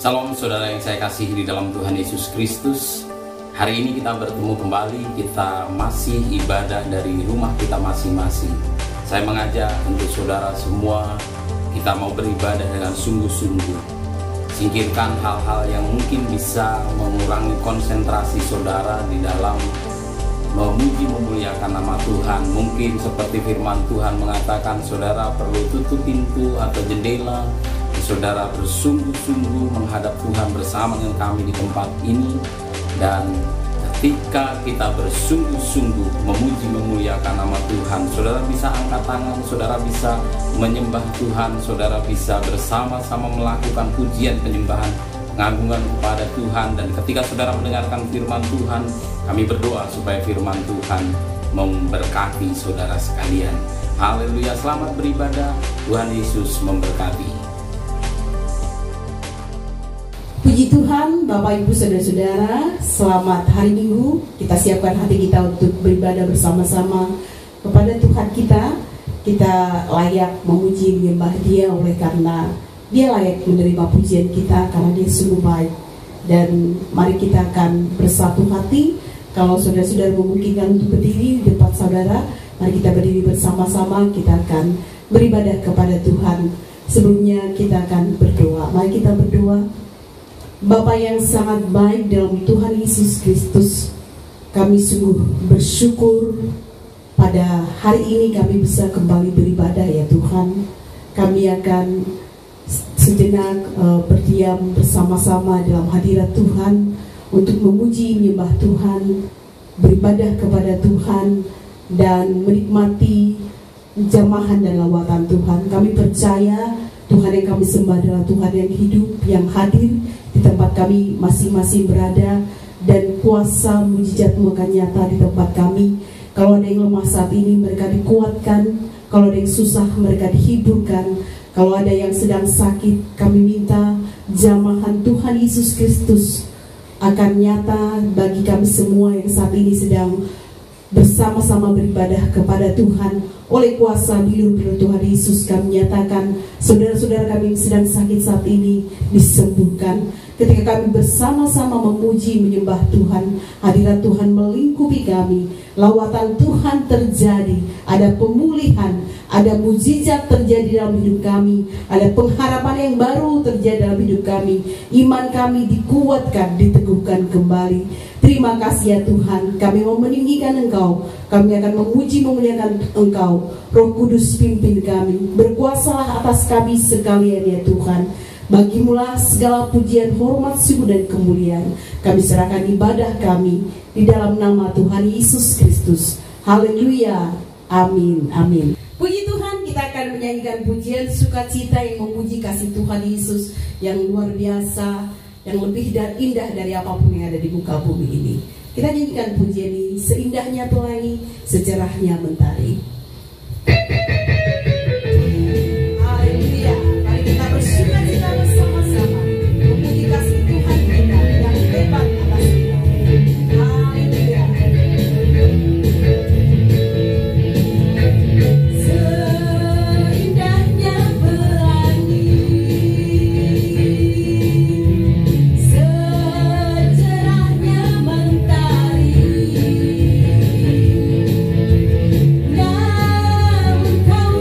Salam saudara yang saya kasihi di dalam Tuhan Yesus Kristus. Hari ini kita bertemu kembali, kita masih ibadah dari rumah kita masing-masing. Saya mengajak untuk saudara semua, kita mau beribadah dengan sungguh-sungguh. Singkirkan hal-hal yang mungkin bisa mengurangi konsentrasi saudara di dalam memuji memuliakan nama Tuhan. Mungkin seperti firman Tuhan mengatakan saudara perlu tutup pintu atau jendela, saudara bersungguh-sungguh menghadap Tuhan bersama dengan kami di tempat ini. Dan ketika kita bersungguh-sungguh memuji memuliakan nama Tuhan, saudara bisa angkat tangan, saudara bisa menyembah Tuhan, saudara bisa bersama-sama melakukan pujian penyembahan pengagungan kepada Tuhan. Dan ketika saudara mendengarkan firman Tuhan, kami berdoa supaya firman Tuhan memberkati saudara sekalian. Haleluya, selamat beribadah, Tuhan Yesus memberkati. Puji Tuhan, Bapak Ibu Saudara-saudara, selamat hari Minggu. Kita siapkan hati kita untuk beribadah bersama-sama kepada Tuhan kita. Kita layak memuji menyembah Dia oleh karena Dia layak menerima pujian kita karena Dia sungguh baik. Dan mari kita akan bersatu hati. Kalau saudara-saudara memungkinkan untuk berdiri di depan saudara, mari kita berdiri bersama-sama. Kita akan beribadah kepada Tuhan. Sebelumnya kita akan berdoa. Mari kita berdoa. Bapa yang sangat baik dalam Tuhan Yesus Kristus, kami sungguh bersyukur pada hari ini kami bisa kembali beribadah ya Tuhan. Kami akan sejenak berdiam bersama-sama dalam hadirat Tuhan untuk memuji menyembah Tuhan, beribadah kepada Tuhan, dan menikmati jamahan dan lawatan Tuhan. Kami percaya Tuhan yang kami sembah adalah Tuhan yang hidup, yang hadir di tempat kami masing-masing berada, dan kuasa mujizat-Mu akan nyata di tempat kami. Kalau ada yang lemah saat ini, mereka dikuatkan. Kalau ada yang susah, mereka dihiburkan. Kalau ada yang sedang sakit, kami minta jamahan Tuhan Yesus Kristus akan nyata bagi kami semua yang saat ini sedang bersama-sama beribadah kepada Tuhan. Oleh kuasa bilur-bilur Tuhan Yesus, kami nyatakan saudara-saudara kami yang sedang sakit saat ini disembuhkan. Ketika kami bersama-sama memuji menyembah Tuhan, hadirat Tuhan melingkupi kami, lawatan Tuhan terjadi, ada pemulihan, ada mujizat terjadi dalam hidup kami, ada pengharapan yang baru terjadi dalam hidup kami, iman kami dikuatkan, diteguhkan kembali. Terima kasih ya Tuhan, kami mau meninggikan Engkau, kami akan memuji memuliakan Engkau. Roh Kudus pimpin kami, berkuasalah atas kami sekalian ya Tuhan. Bagimulah segala pujian, hormat, syukur dan kemuliaan. Kami serahkan ibadah kami di dalam nama Tuhan Yesus Kristus. Haleluya, amin, amin. Puji Tuhan, kita akan menyanyikan pujian sukacita yang memuji kasih Tuhan Yesus yang luar biasa, yang lebih dan indah dari apapun yang ada di muka bumi ini. Kita nyanyikan pujian ini, seindahnya pelangi, secerahnya mentari. Haleluya, mari kita bersukacita bersama-sama memuji kasih Tuhan kita yang hebat atas kita. Haleluya. Seindahnya pelangi, secerahnya mentari. Namun kau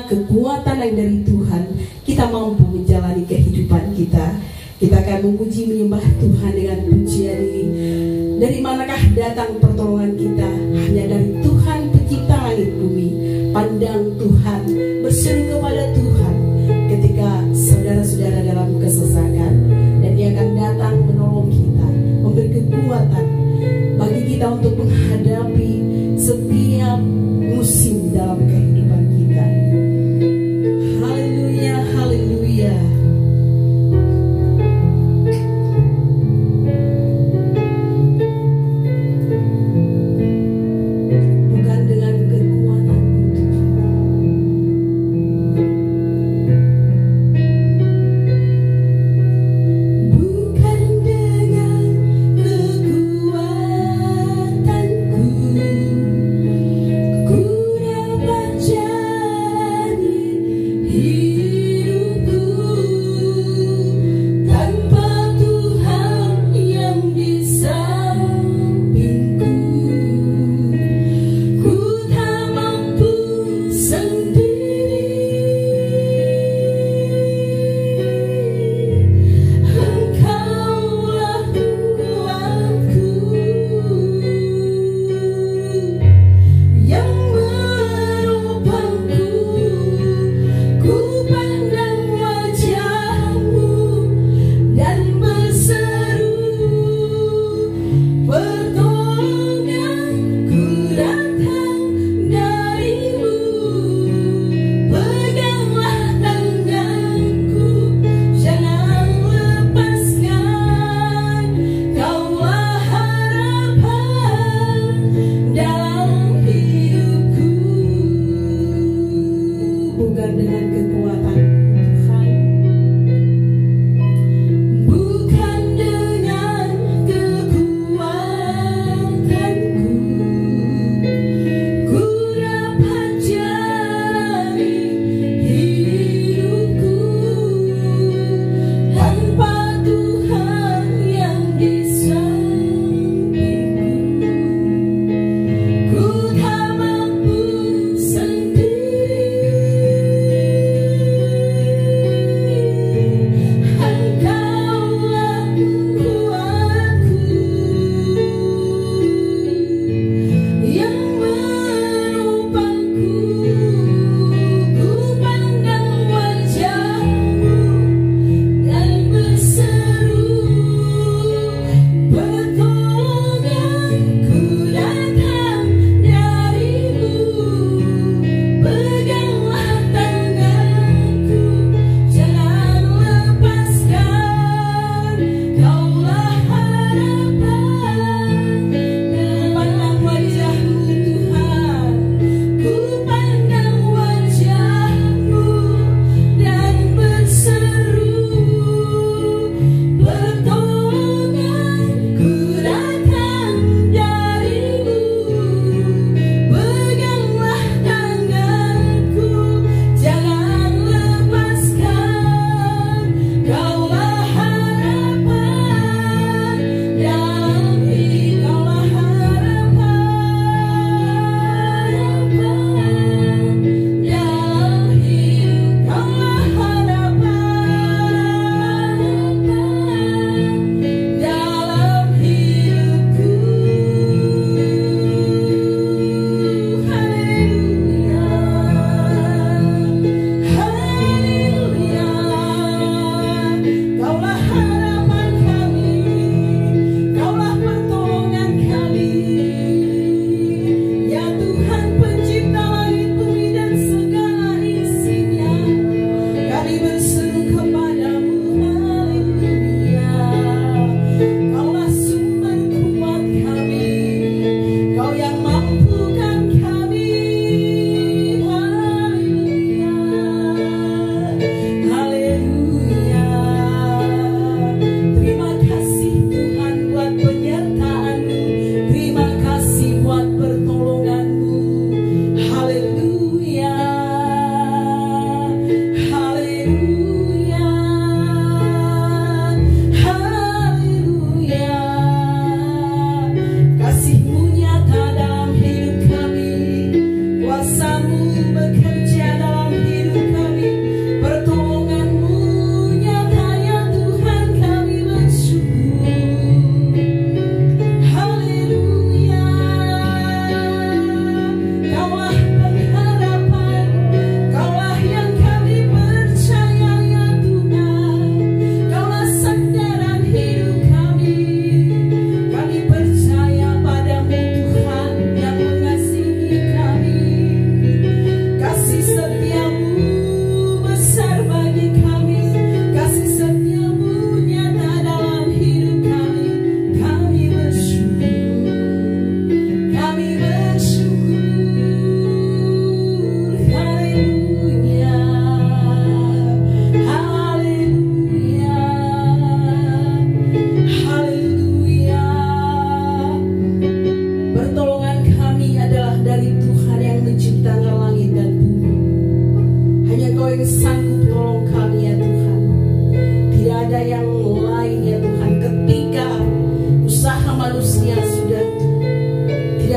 kekuatan yang dari Tuhan, kita mampu menjalani kehidupan kita. Kita akan memuji menyembah Tuhan dengan pujian ini. Dari manakah datang pertolongan kita? Hanya dari Tuhan pencipta langit bumi. Pandang Tuhan, berseru kepada Tuhan ketika saudara-saudara dalam kesesakan, dan Dia akan datang menolong kita, memberi kekuatan bagi kita untuk menghadapi setiap musim dalam kehidupan kita. Haleluya, haleluya. Bukan dengan kekuatanku Tuhan, bukan dengan kekuatanku, kekuatanku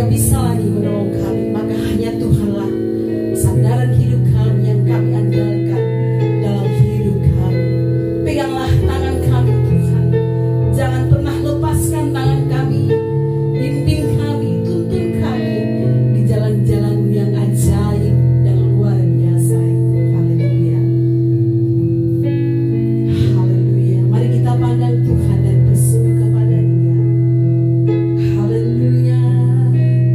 tidak bisa lagi menolong kami, maka hanya Tuhanlah sandaran hidup kami yang kami andalkan dalam hidup kami. Peganglah tangan kami Tuhan, jangan pernah lepaskan tangan kami, bimbing kami, tuntun kami di jalan-jalan yang ajaib dan luar biasa. Haleluya, haleluya. Mari kita pandang Tuhan dan berseru kepada Dia. Haleluya.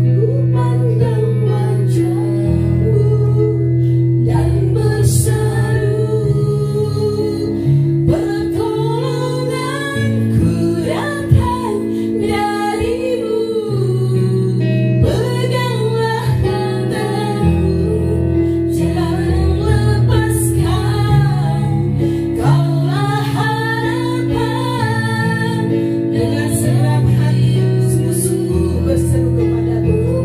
Ku pandang wajah-Mu dan berseru, pertolonganku datang dari-Mu. Peganglah tanganku, jangan lepaskan, Kaulah harapan. Dengan segenap hati sungguh-sungguh berseru kepada Tuhan.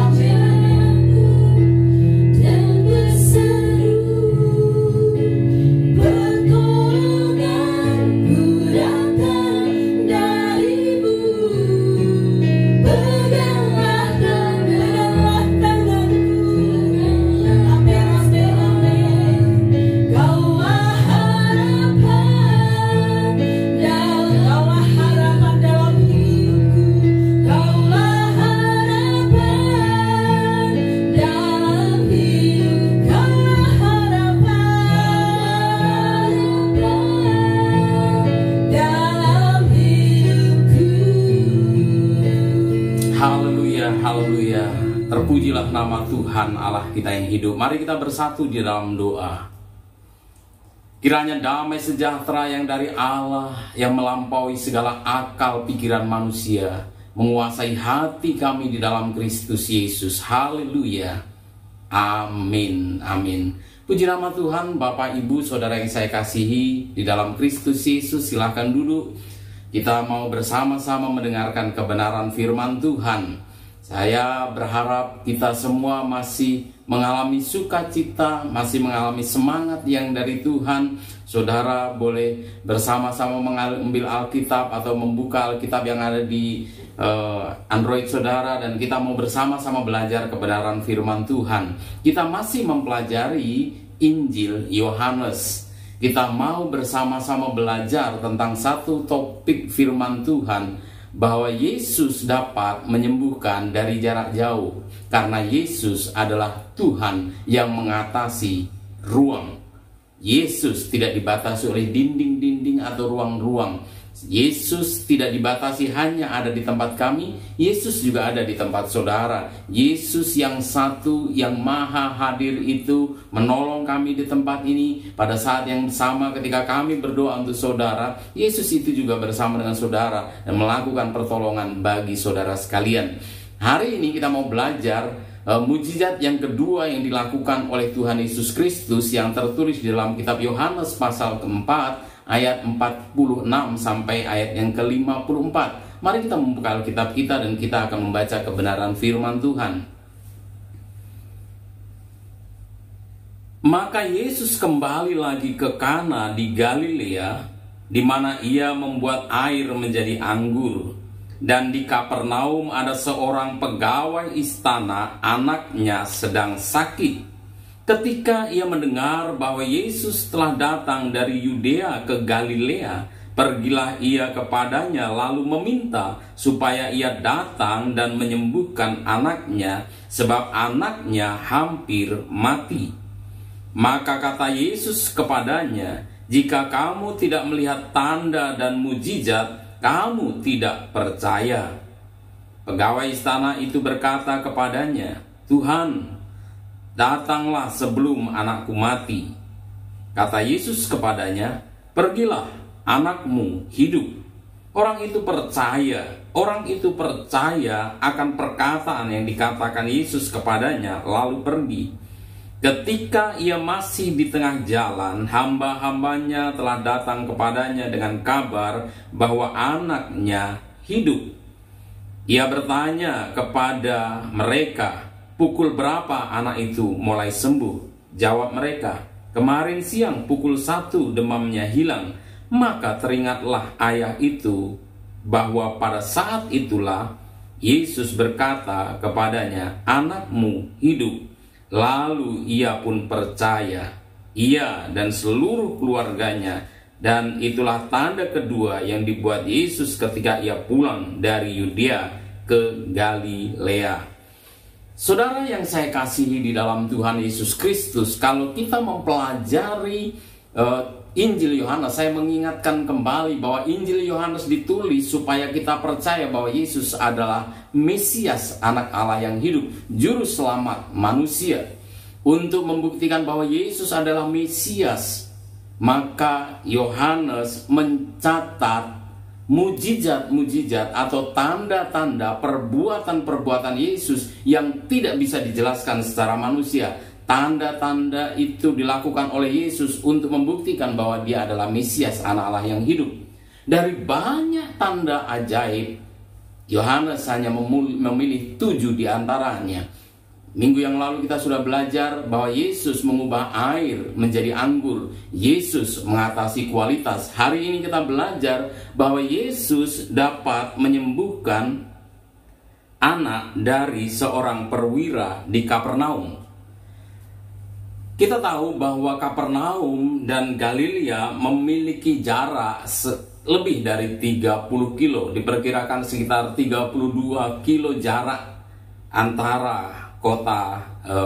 Amin. Dan berseru, pertolonganku datang dari-Mu. Peganglah tanganku, amin, amin, amin. Kaulah harapan dalam hidupku. Kaulah harapan dalam hidup. Kaulah harapan dalam hidupku. Haleluya, haleluya. Terpujilah nama Tuhan Allah kita yang hidup. Mari kita bersatu di dalam doa. Kiranya damai sejahtera yang dari Allah, yang melampaui segala akal pikiran manusia, menguasai hati kami di dalam Kristus Yesus. Haleluya. Amin, amin. Puji nama Tuhan. Bapak, Ibu, Saudara yang saya kasihi di dalam Kristus Yesus, silakan duduk. Kita mau bersama-sama mendengarkan kebenaran firman Tuhan. Saya berharap kita semua masih mengalami sukacita, masih mengalami semangat yang dari Tuhan. Saudara boleh bersama-sama mengambil Alkitab atau membuka Alkitab yang ada di Android saudara, dan kita mau bersama-sama belajar kebenaran firman Tuhan. Kita masih mempelajari Injil Yohanes. Kita mau bersama-sama belajar tentang satu topik firman Tuhan, bahwa Yesus dapat menyembuhkan dari jarak jauh, karena Yesus adalah Tuhan yang mengatasi ruang. Yesus tidak dibatasi oleh dinding-dinding atau ruang-ruang. Yesus tidak dibatasi hanya ada di tempat kami, Yesus juga ada di tempat saudara. Yesus yang satu, yang maha hadir itu menolong kami di tempat ini. Pada saat yang sama ketika kami berdoa untuk saudara, Yesus itu juga bersama dengan saudara dan melakukan pertolongan bagi saudara sekalian. Hari ini kita mau belajar mujizat yang kedua yang dilakukan oleh Tuhan Yesus Kristus, yang tertulis di dalam kitab Yohanes pasal keempat ayat 46 sampai ayat yang ke-54. Mari kita membuka Alkitab kita dan kita akan membaca kebenaran firman Tuhan. Maka Yesus kembali lagi ke Kana di Galilea, di mana ia membuat air menjadi anggur. Dan di Kapernaum ada seorang pegawai istana, anaknya sedang sakit. Ketika ia mendengar bahwa Yesus telah datang dari Yudea ke Galilea, pergilah ia kepadanya lalu meminta supaya ia datang dan menyembuhkan anaknya, sebab anaknya hampir mati. Maka kata Yesus kepadanya, "Jika kamu tidak melihat tanda dan mujizat, kamu tidak percaya." Pegawai istana itu berkata kepadanya, "Tuhan, datanglah sebelum anakku mati." Kata Yesus kepadanya, "Pergilah, anakmu hidup." Orang itu percaya akan perkataan yang dikatakan Yesus kepadanya, lalu pergi. Ketika ia masih di tengah jalan, hamba-hambanya telah datang kepadanya dengan kabar bahwa anaknya hidup. Ia bertanya kepada mereka, "Pukul berapa anak itu mulai sembuh?" Jawab mereka, "Kemarin siang pukul 1 demamnya hilang." Maka teringatlah ayah itu bahwa pada saat itulah Yesus berkata kepadanya, "Anakmu hidup." Lalu ia pun percaya, ia dan seluruh keluarganya. Dan itulah tanda kedua yang dibuat Yesus ketika ia pulang dari Yudea ke Galilea. Saudara yang saya kasihi di dalam Tuhan Yesus Kristus, kalau kita mempelajari Injil Yohanes, saya mengingatkan kembali bahwa Injil Yohanes ditulis supaya kita percaya bahwa Yesus adalah Mesias, anak Allah yang hidup, juru selamat manusia. Untuk membuktikan bahwa Yesus adalah Mesias, maka Yohanes mencatat mujizat-mujizat atau tanda-tanda perbuatan-perbuatan Yesus yang tidak bisa dijelaskan secara manusia. Tanda-tanda itu dilakukan oleh Yesus untuk membuktikan bahwa dia adalah Mesias, anak Allah yang hidup. Dari banyak tanda ajaib, Yohanes hanya memilih 7 di antaranya. Minggu yang lalu kita sudah belajar bahwa Yesus mengubah air menjadi anggur. Yesus mengatasi kualitas. Hari ini kita belajar bahwa Yesus dapat menyembuhkan anak dari seorang perwira di Kapernaum. Kita tahu bahwa Kapernaum dan Galilea memiliki jarak lebih dari 30 kilo. Diperkirakan sekitar 32 kilo jarak antara kota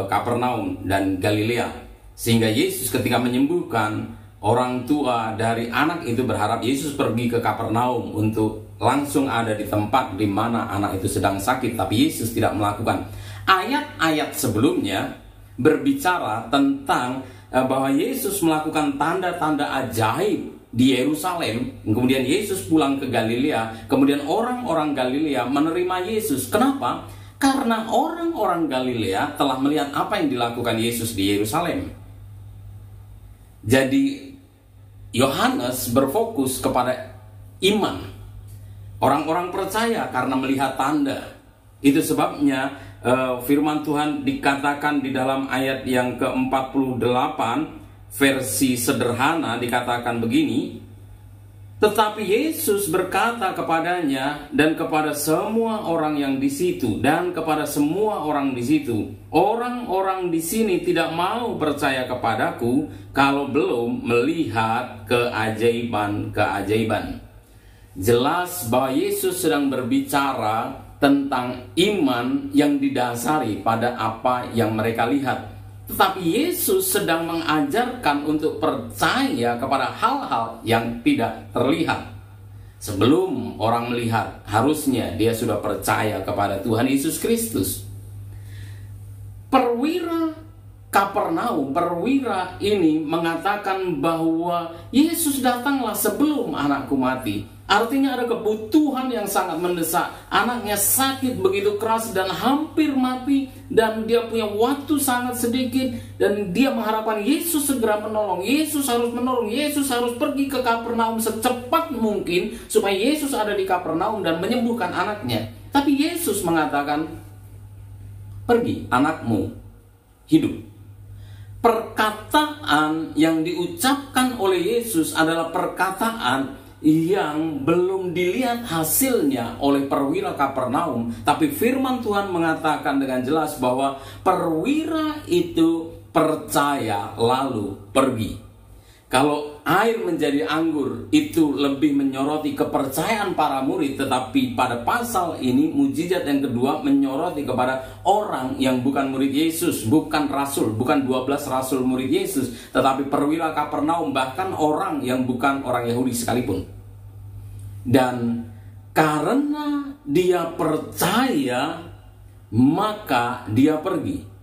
Kapernaum dan Galilea. Sehingga Yesus ketika menyembuhkan, orang tua dari anak itu berharap Yesus pergi ke Kapernaum untuk langsung ada di tempat di mana anak itu sedang sakit. Tapi Yesus tidak melakukan. Ayat-ayat sebelumnya berbicara tentang bahwa Yesus melakukan tanda-tanda ajaib di Yerusalem. Kemudian Yesus pulang ke Galilea. Kemudian orang-orang Galilea menerima Yesus. Kenapa? Karena orang-orang Galilea telah melihat apa yang dilakukan Yesus di Yerusalem. Jadi Yohanes berfokus kepada iman. Orang-orang percaya karena melihat tanda. Itu sebabnya firman Tuhan dikatakan di dalam ayat yang ke-48 versi sederhana dikatakan begini. Tetapi Yesus berkata kepadanya dan kepada semua orang yang di situ dan kepada semua orang di situ, orang-orang di sini tidak mau percaya kepadaku kalau belum melihat keajaiban-keajaiban. Jelas bahwa Yesus sedang berbicara tentang iman yang didasari pada apa yang mereka lihat. Tetapi Yesus sedang mengajarkan untuk percaya kepada hal-hal yang tidak terlihat. Sebelum orang melihat, harusnya dia sudah percaya kepada Tuhan Yesus Kristus. Perwira Kapernaum, perwira ini mengatakan bahwa Yesus datanglah sebelum anakku mati. Artinya ada kebutuhan yang sangat mendesak. Anaknya sakit begitu keras dan hampir mati, dan dia punya waktu sangat sedikit, dan dia mengharapkan Yesus segera menolong. Yesus harus menolong. Yesus harus pergi ke Kapernaum secepat mungkin supaya Yesus ada di Kapernaum dan menyembuhkan anaknya. Tapi Yesus mengatakan, "Pergi, anakmu hidup." Perkataan yang diucapkan oleh Yesus adalah perkataan yang belum dilihat hasilnya oleh perwira Kapernaum. Tapi firman Tuhan mengatakan dengan jelas bahwa perwira itu percaya lalu pergi. Kalau air menjadi anggur itu lebih menyoroti kepercayaan para murid, tetapi pada pasal ini mujizat yang kedua menyoroti kepada orang yang bukan murid Yesus, bukan rasul, bukan 12 rasul murid Yesus, tetapi perwira Kapernaum, bahkan orang yang bukan orang Yahudi sekalipun. Dan karena dia percaya, maka dia pergi.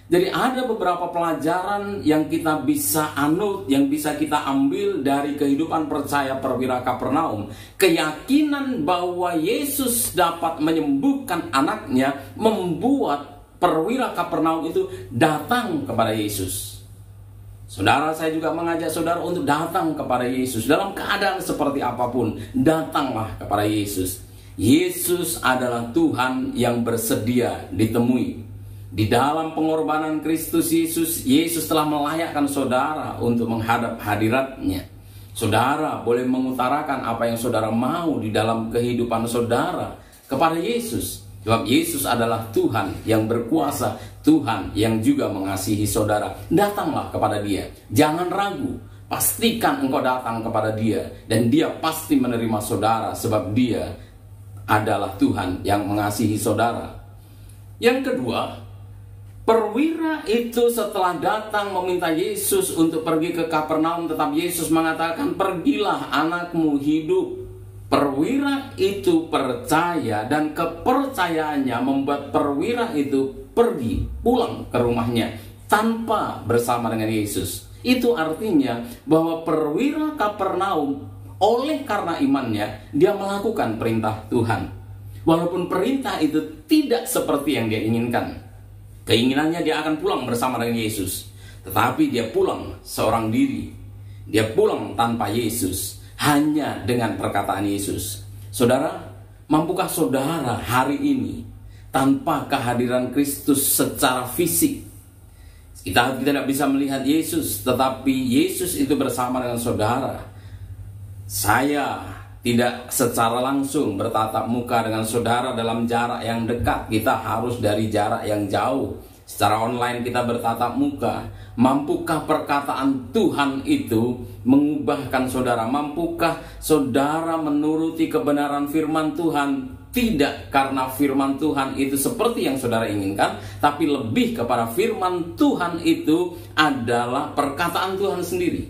Jadi ada beberapa pelajaran yang kita bisa anut, yang bisa kita ambil dari kehidupan percaya perwira Kapernaum. Keyakinan bahwa Yesus dapat menyembuhkan anaknya membuat perwira Kapernaum itu datang kepada Yesus. Saudara, saya juga mengajak saudara untuk datang kepada Yesus. Dalam keadaan seperti apapun, datanglah kepada Yesus. Yesus adalah Tuhan yang bersedia ditemui. Di dalam pengorbanan Kristus Yesus, Yesus telah melayakkan saudara untuk menghadap hadirat-Nya. Saudara boleh mengutarakan apa yang saudara mau di dalam kehidupan saudara kepada Yesus. Sebab Yesus adalah Tuhan yang berkuasa, Tuhan yang juga mengasihi saudara. Datanglah kepada Dia, jangan ragu. Pastikan engkau datang kepada Dia, dan Dia pasti menerima saudara, sebab Dia adalah Tuhan yang mengasihi saudara. Yang kedua, perwira itu setelah datang meminta Yesus untuk pergi ke Kapernaum, tetap Yesus mengatakan, pergilah, anakmu hidup. Perwira itu percaya, dan kepercayaannya membuat perwira itu pergi pulang ke rumahnya tanpa bersama dengan Yesus. Itu artinya bahwa perwira Kapernaum, oleh karena imannya, dia melakukan perintah Tuhan. Walaupun perintah itu tidak seperti yang dia inginkan. Keinginannya dia akan pulang bersama dengan Yesus, tetapi dia pulang seorang diri. Dia pulang tanpa Yesus, hanya dengan perkataan Yesus. Saudara, mampukah saudara hari ini tanpa kehadiran Kristus secara fisik? Kita tidak bisa melihat Yesus, tetapi Yesus itu bersama dengan saudara. Saya tidak secara langsung bertatap muka dengan saudara dalam jarak yang dekat. Kita harus dari jarak yang jauh. Secara online kita bertatap muka. Mampukah perkataan Tuhan itu mengubahkan saudara? Mampukah saudara menuruti kebenaran firman Tuhan? Tidak karena firman Tuhan itu seperti yang saudara inginkan, tapi lebih kepada firman Tuhan itu adalah perkataan Tuhan sendiri.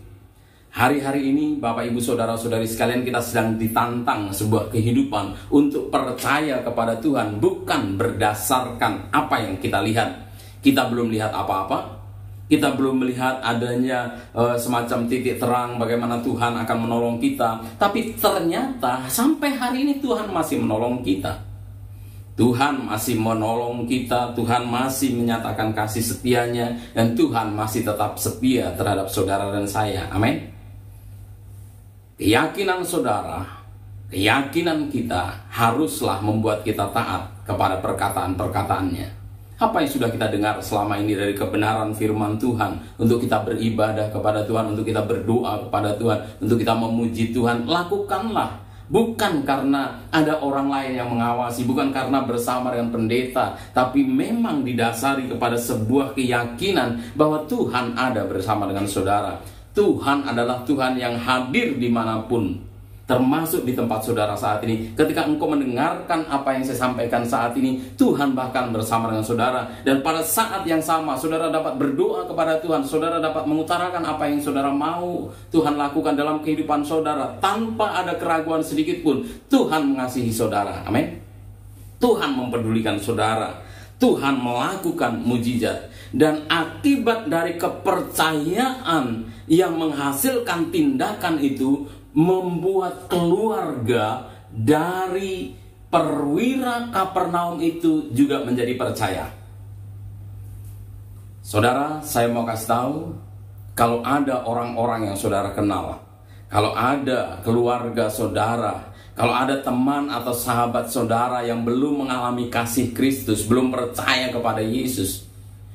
Hari-hari ini Bapak Ibu Saudara-saudari sekalian, kita sedang ditantang sebuah kehidupan untuk percaya kepada Tuhan bukan berdasarkan apa yang kita lihat. Kita belum lihat apa-apa. Kita belum melihat adanya semacam titik terang bagaimana Tuhan akan menolong kita. Tapi ternyata sampai hari ini Tuhan masih menolong kita. Tuhan masih menolong kita. Tuhan masih menyatakan kasih setianya. Dan Tuhan masih tetap setia terhadap saudara dan saya. Amin. Keyakinan saudara, keyakinan kita haruslah membuat kita taat kepada perkataan-perkataannya. Apa yang sudah kita dengar selama ini dari kebenaran firman Tuhan, untuk kita beribadah kepada Tuhan, untuk kita berdoa kepada Tuhan, untuk kita memuji Tuhan, lakukanlah. Bukan karena ada orang lain yang mengawasi, bukan karena bersama dengan pendeta, tapi memang didasari kepada sebuah keyakinan bahwa Tuhan ada bersama dengan saudara. Tuhan adalah Tuhan yang hadir dimanapun, termasuk di tempat saudara saat ini. Ketika engkau mendengarkan apa yang saya sampaikan saat ini, Tuhan bahkan bersama dengan saudara. Dan pada saat yang sama, saudara dapat berdoa kepada Tuhan. Saudara dapat mengutarakan apa yang saudara mau Tuhan lakukan dalam kehidupan saudara, tanpa ada keraguan sedikit pun. Tuhan mengasihi saudara. Amin. Tuhan mempedulikan saudara. Tuhan melakukan mujizat. Dan akibat dari kepercayaan yang menghasilkan tindakan itu, membuat keluarga dari perwira Kapernaum itu juga menjadi percaya. Saudara, saya mau kasih tahu, kalau ada orang-orang yang saudara kenal, kalau ada keluarga saudara, kalau ada teman atau sahabat saudara yang belum mengalami kasih Kristus, belum percaya kepada Yesus,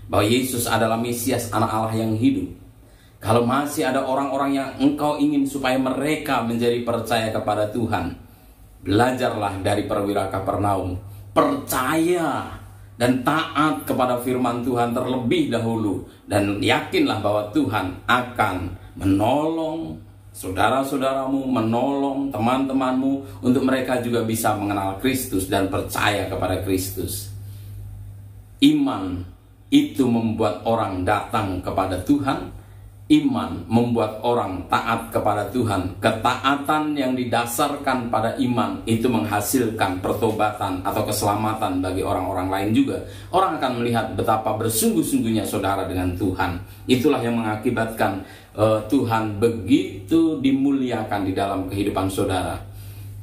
bahwa Yesus adalah Mesias, anak Allah yang hidup. Kalau masih ada orang-orang yang engkau ingin supaya mereka menjadi percaya kepada Tuhan, belajarlah dari perwira Kapernaum. Percaya dan taat kepada firman Tuhan terlebih dahulu. Dan yakinlah bahwa Tuhan akan menolong saudara-saudaramu, menolong teman-temanmu, untuk mereka juga bisa mengenal Kristus dan percaya kepada Kristus. Iman itu membuat orang datang kepada Tuhan. Iman membuat orang taat kepada Tuhan. Ketaatan yang didasarkan pada iman itu menghasilkan pertobatan atau keselamatan bagi orang-orang lain juga. Orang akan melihat betapa bersungguh-sungguhnya saudara dengan Tuhan. Itulah yang mengakibatkan Tuhan begitu dimuliakan di dalam kehidupan saudara.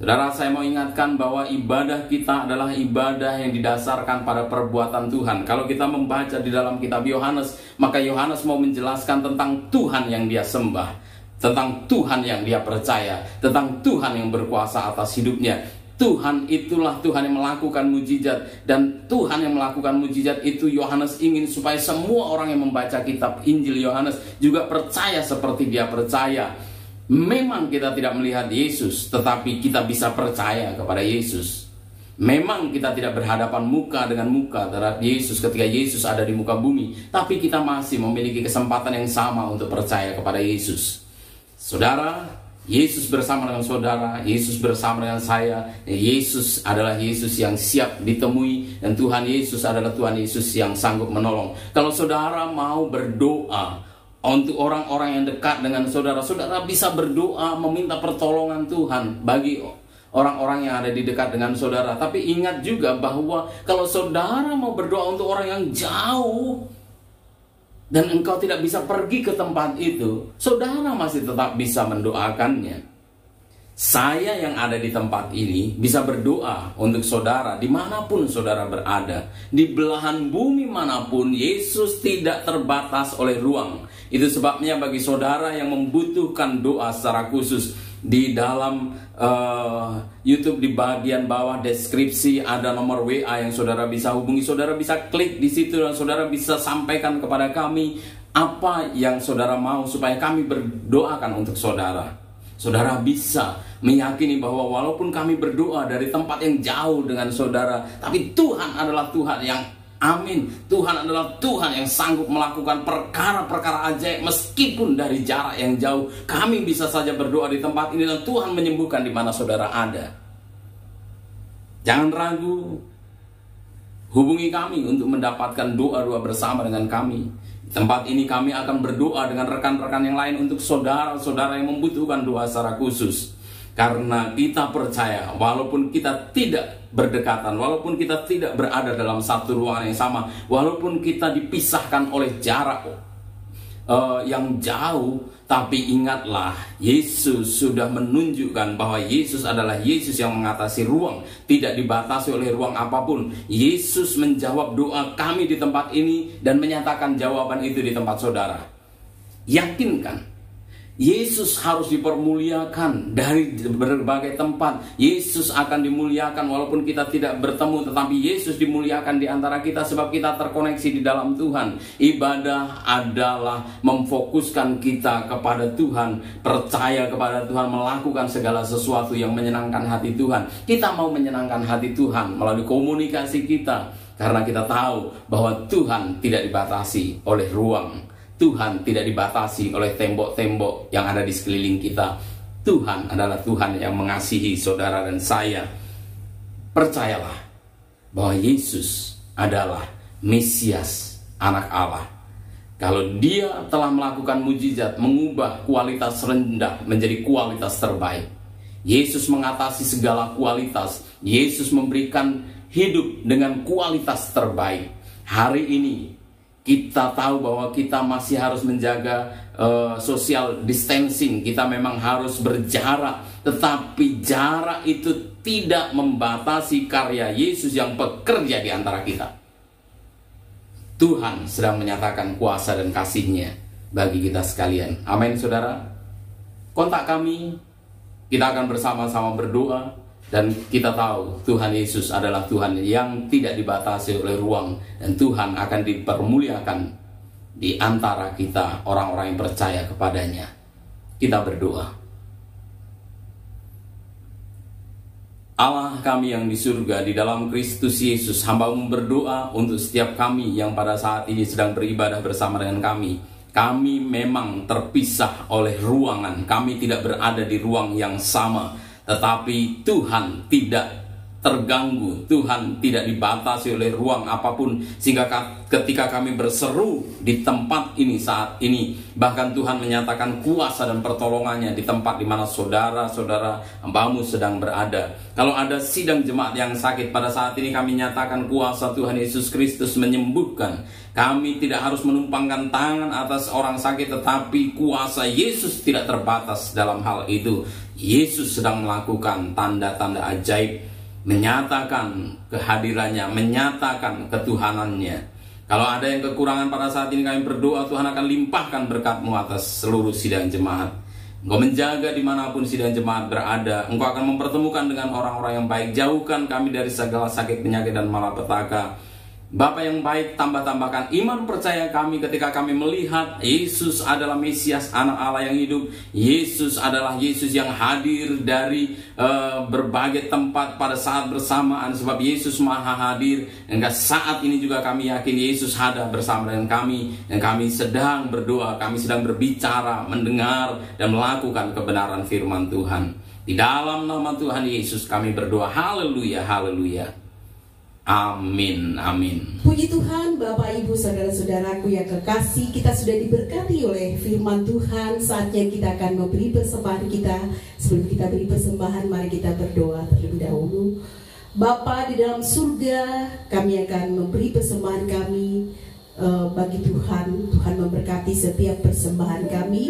Saudara, saya mau ingatkan bahwa ibadah kita adalah ibadah yang didasarkan pada perbuatan Tuhan. Kalau kita membaca di dalam kitab Yohanes, maka Yohanes mau menjelaskan tentang Tuhan yang dia sembah, tentang Tuhan yang dia percaya, tentang Tuhan yang berkuasa atas hidupnya. Tuhan itulah Tuhan yang melakukan mujizat. Dan Tuhan yang melakukan mujizat itu Yohanes ingin supaya semua orang yang membaca kitab Injil Yohanes juga percaya seperti dia percaya. Memang kita tidak melihat Yesus, tetapi kita bisa percaya kepada Yesus. Memang kita tidak berhadapan muka dengan muka terhadap Yesus ketika Yesus ada di muka bumi, tapi kita masih memiliki kesempatan yang sama untuk percaya kepada Yesus. Saudara, Yesus bersama dengan saudara, Yesus bersama dengan saya. Yesus adalah Yesus yang siap ditemui, dan Tuhan Yesus adalah Tuhan Yesus yang sanggup menolong. Kalau saudara mau berdoa untuk orang-orang yang dekat dengan saudara, saudara bisa berdoa meminta pertolongan Tuhan bagi orang-orang yang ada di dekat dengan saudara. Tapi ingat juga bahwa kalau saudara mau berdoa untuk orang yang jauh dan engkau tidak bisa pergi ke tempat itu, saudara masih tetap bisa mendoakannya. Saya yang ada di tempat ini bisa berdoa untuk saudara dimanapun saudara berada. Di belahan bumi manapun, Yesus tidak terbatas oleh ruang. Itu sebabnya bagi saudara yang membutuhkan doa secara khusus, di dalam YouTube di bagian bawah deskripsi ada nomor WA yang saudara bisa hubungi. Saudara bisa klik di situ dan saudara bisa sampaikan kepada kami apa yang saudara mau supaya kami berdoakan untuk saudara. Saudara bisa meyakini bahwa walaupun kami berdoa dari tempat yang jauh dengan saudara, tapi Tuhan adalah Tuhan yang amin. Tuhan adalah Tuhan yang sanggup melakukan perkara-perkara ajaib meskipun dari jarak yang jauh. Kami bisa saja berdoa di tempat ini dan Tuhan menyembuhkan di mana saudara ada. Jangan ragu, hubungi kami untuk mendapatkan doa-doa bersama dengan kami. Di tempat ini kami akan berdoa dengan rekan-rekan yang lain untuk saudara-saudara yang membutuhkan doa secara khusus. Karena kita percaya walaupun kita tidak berdekatan, walaupun kita tidak berada dalam satu ruangan yang sama, walaupun kita dipisahkan oleh jarak yang jauh, tapi ingatlah Yesus sudah menunjukkan bahwa Yesus adalah Yesus yang mengatasi ruang, tidak dibatasi oleh ruang apapun. Yesus menjawab doa kami di tempat ini dan menyatakan jawaban itu di tempat saudara. Yakinkan, Yesus harus dipermuliakan dari berbagai tempat. Yesus akan dimuliakan walaupun kita tidak bertemu, tetapi Yesus dimuliakan di antara kita sebab kita terkoneksi di dalam Tuhan. Ibadah adalah memfokuskan kita kepada Tuhan, percaya kepada Tuhan, melakukan segala sesuatu yang menyenangkan hati Tuhan. Kita mau menyenangkan hati Tuhan melalui komunikasi kita, karena kita tahu bahwa Tuhan tidak dibatasi oleh ruang. Tuhan tidak dibatasi oleh tembok-tembok yang ada di sekeliling kita. Tuhan adalah Tuhan yang mengasihi saudara dan saya. Percayalah bahwa Yesus adalah Mesias, anak Allah. Kalau dia telah melakukan mujizat, mengubah kualitas rendah menjadi kualitas terbaik. Yesus mengatasi segala kualitas. Yesus memberikan hidup dengan kualitas terbaik. Hari ini kita tahu bahwa kita masih harus menjaga social distancing. Kita memang harus berjarak, tetapi jarak itu tidak membatasi karya Yesus yang bekerja di antara kita. Tuhan sedang menyatakan kuasa dan kasih-Nya bagi kita sekalian. Amin, saudara. Kontak kami, kita akan bersama-sama berdoa. Dan kita tahu Tuhan Yesus adalah Tuhan yang tidak dibatasi oleh ruang, dan Tuhan akan dipermuliakan di antara kita orang-orang yang percaya kepadanya. Kita berdoa. Allah kami yang di surga, di dalam Kristus Yesus, hamba-Mu berdoa untuk setiap kami yang pada saat ini sedang beribadah bersama dengan kami. Kami memang terpisah oleh ruangan, kami tidak berada di ruang yang sama. Tetapi Tuhan tidak terganggu, Tuhan tidak dibatasi oleh ruang apapun, sehingga ketika kami berseru di tempat ini saat ini, bahkan Tuhan menyatakan kuasa dan pertolongannya di tempat di mana saudara-saudara hamba-Mu sedang berada. Kalau ada sidang jemaat yang sakit pada saat ini, kami nyatakan kuasa Tuhan Yesus Kristus menyembuhkan. Kami tidak harus menumpangkan tangan atas orang sakit, tetapi kuasa Yesus tidak terbatas dalam hal itu. Yesus sedang melakukan tanda-tanda ajaib, menyatakan kehadirannya, menyatakan ketuhanannya. Kalau ada yang kekurangan pada saat ini, kami berdoa Tuhan akan limpahkan berkat-Mu atas seluruh sidang jemaat. Engkau menjaga dimanapun sidang jemaat berada. Engkau akan mempertemukan dengan orang-orang yang baik. Jauhkan kami dari segala sakit, penyakit, dan malapetaka. Bapa yang baik, tambah-tambahkan iman percaya kami ketika kami melihat Yesus adalah Mesias, anak Allah yang hidup. Yesus adalah Yesus yang hadir dari berbagai tempat pada saat bersamaan, sebab Yesus maha hadir. Hingga saat ini juga kami yakin Yesus hadir bersama dengan kami, dan kami sedang berdoa, kami sedang berbicara, mendengar, dan melakukan kebenaran firman Tuhan. Di dalam nama Tuhan Yesus kami berdoa. Haleluya, haleluya. Amin, amin. Puji Tuhan, Bapak, Ibu, saudara-saudaraku yang kekasih, kita sudah diberkati oleh firman Tuhan. Saatnya kita akan memberi persembahan kita. Sebelum kita beri persembahan, mari kita berdoa terlebih dahulu. Bapa di dalam surga, kami akan memberi persembahan kami bagi Tuhan. Tuhan memberkati setiap persembahan kami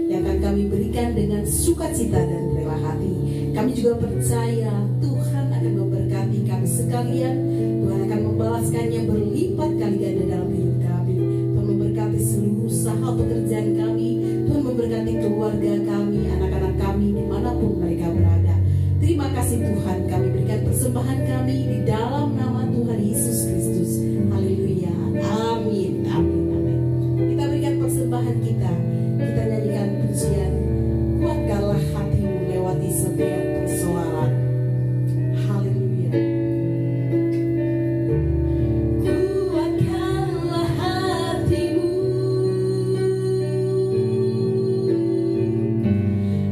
yang akan kami berikan dengan sukacita dan rela hati. Kami juga percaya Tuhan akan memberkati kami sekalian. Tuhan akan membalaskannya berlipat kali ganda dalam hidup kami. Tuhan memberkati seluruh usaha pekerjaan kami. Tuhan memberkati keluarga kami, anak-anak kami, dimanapun mereka berada. Terima kasih Tuhan, kami berikan persembahan kami di dalam nama Tuhan Yesus Kristus. Haleluya, amin, amin, amin. Kita berikan persembahan kita. Kita nyanyikan pujian, kuatkanlah hatimu melewati setiap persoalan. Haleluya. Kuatkanlah hatimu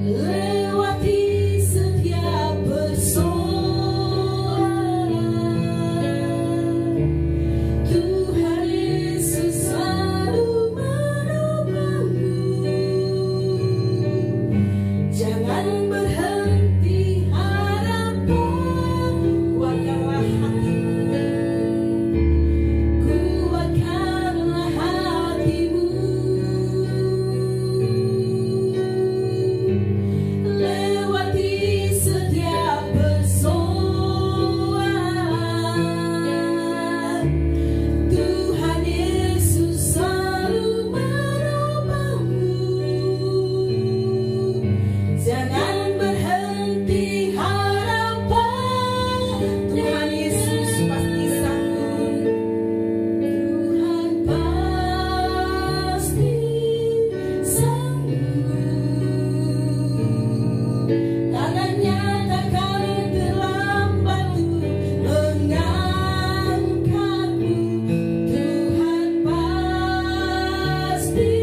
lewati setiap persoalan. Tuhan Yesus selalu menopangmu. Jangan berhenti harapan, kuatkanlah hatimu, kuatkanlah hatimu lewati setiap persoalan. Tuhan Yesus selalu menopangmu. Jangan berhenti harapan, Tuhan Yesus pasti sanggup. Tuhan pasti sanggup. Tangannya takkan terlambat mengangkatmu. Tuhan pasti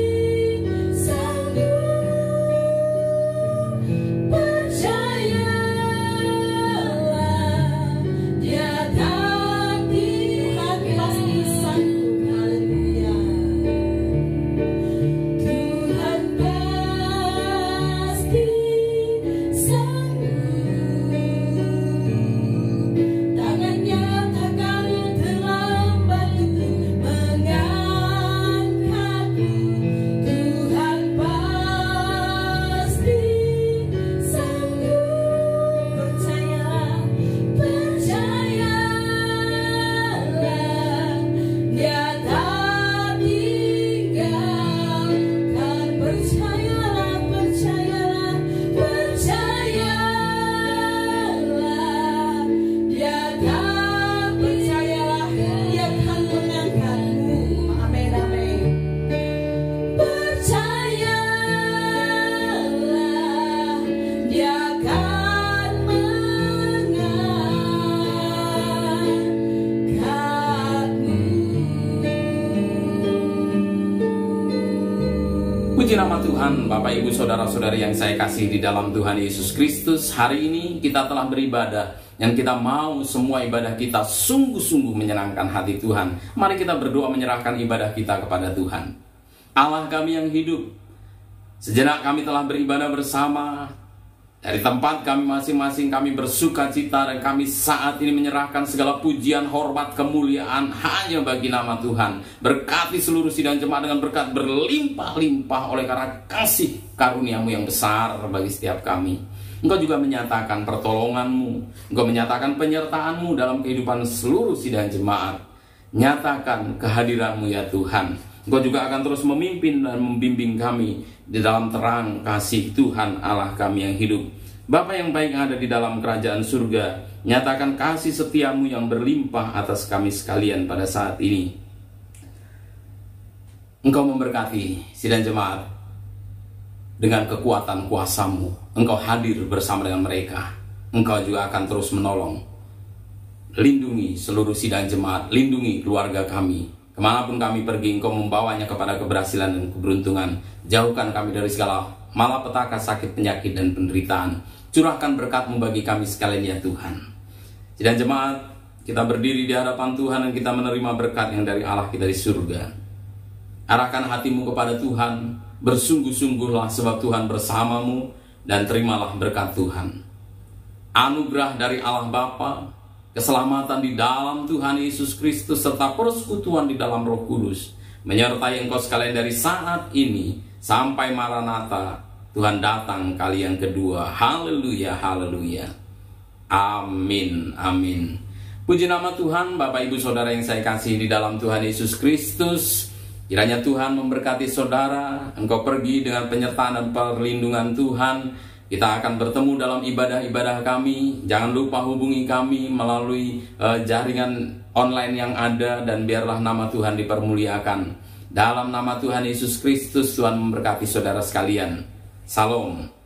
sanggup. Percayalah, Dia tak Tuhan pasti sanggup. Haleluya. Tuhan pasti sanggup. Tangannya takkan terlambat mengangkatmu. Tuhan pasti sanggup. Percayalah, percayalah, Dia tak tinggalkan. Percayalah, percayalah, percayalah, Dia tak percayalah, Dia akan mengangkatmu. Amin, amin. Percayalah, Dia akan mengangkatmu. Puji nama Tuhan, Bapak, Ibu, Saudara-saudari yang saya kasih di dalam Tuhan Yesus Kristus. Hari ini kita telah beribadah, dan kita mau semua ibadah kita sungguh-sungguh menyenangkan hati Tuhan. Mari kita berdoa menyerahkan ibadah kita kepada Tuhan. Allah kami yang hidup, sejenak kami telah beribadah bersama. Dari tempat kami masing-masing kami bersuka cita, dan kami saat ini menyerahkan segala pujian, hormat, kemuliaan hanya bagi nama Tuhan. Berkati seluruh sidang jemaat dengan berkat berlimpah-limpah oleh karena kasih karunia-Mu yang besar bagi setiap kami. Engkau juga menyatakan pertolongan-Mu, Engkau menyatakan penyertaan-Mu dalam kehidupan seluruh sidang jemaat. Nyatakan kehadiran-Mu ya Tuhan. Engkau juga akan terus memimpin dan membimbing kami di dalam terang kasih Tuhan Allah kami yang hidup. Bapa yang baik yang ada di dalam kerajaan surga, nyatakan kasih setiamu yang berlimpah atas kami sekalian pada saat ini. Engkau memberkati sidang jemaat dengan kekuatan kuasamu. Engkau hadir bersama dengan mereka. Engkau juga akan terus menolong. Lindungi seluruh sidang jemaat, lindungi keluarga kami. Kemanapun kami pergi, Engkau membawanya kepada keberhasilan dan keberuntungan. Jauhkan kami dari segala malapetaka, sakit, penyakit, dan penderitaan. Curahkan berkat-Mu bagi kami sekalian ya Tuhan. Sidang jemaat, kita berdiri di hadapan Tuhan dan kita menerima berkat yang dari Allah kita di surga. Arahkan hatimu kepada Tuhan, bersungguh-sungguhlah sebab Tuhan bersamamu, dan terimalah berkat Tuhan. Anugerah dari Allah Bapa, keselamatan di dalam Tuhan Yesus Kristus, serta persekutuan di dalam Roh Kudus menyertai engkau sekalian dari saat ini sampai Maranatha, Tuhan datang kali yang kedua. Haleluya, haleluya. Amin, amin. Puji nama Tuhan. Bapak, Ibu, Saudara yang saya kasih di dalam Tuhan Yesus Kristus, kiranya Tuhan memberkati saudara. Engkau pergi dengan penyertaan dan perlindungan Tuhan. Kita akan bertemu dalam ibadah-ibadah kami. Jangan lupa hubungi kami melalui jaringan online yang ada, dan biarlah nama Tuhan dipermuliakan. Dalam nama Tuhan Yesus Kristus, Tuhan memberkati saudara sekalian. Salam.